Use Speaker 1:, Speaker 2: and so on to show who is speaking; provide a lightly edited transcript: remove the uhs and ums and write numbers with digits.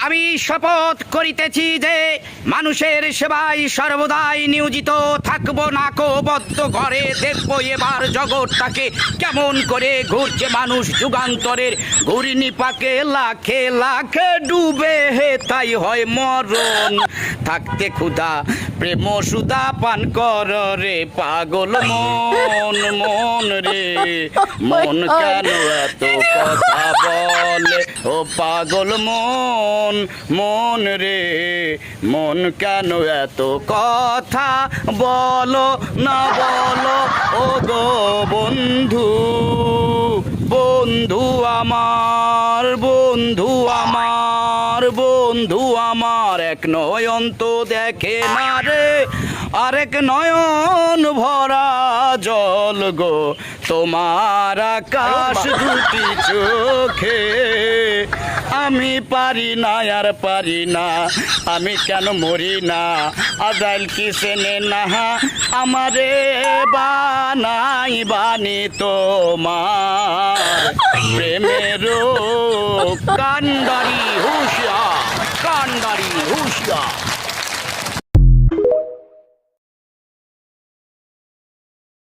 Speaker 1: আমি শপথ করিতেছি যে মানুষের সেবায় সর্বদাই নিয়োজিত থাকব। নাকো বদ্ধ ঘরে দেখবো এবার জগৎটাকে কেমন করে ঘুরছে মানুষ যুগান্তরের ঘূর্ণিপাকে লাখে লাখে ডুবে হে তাই হয় মরণ। থাকতে ক্ষুধা প্রেম সুধা পান কর রে পাগল মন, মন রে মন কেন এত কথা বলে ও পাগল মন, মন রে মন কেন এত কথা বলো না বলো ও গো বন্ধু, বন্ধু আমার, বন্ধু আমার, বন্ধু আমার এক নয়ন তো দেখে না রে আরেক নয়ন ভরা জল গো তোমার আকাশ দুটি চোখে। আমি পারি না আর পারি না, আমি কেন মরি না আজাইল কি সেনে না আমারে বানাই বানি তোমার প্রেমেরও কান্ডারি হুশিয়া, কান্ডারি হুশিয়া।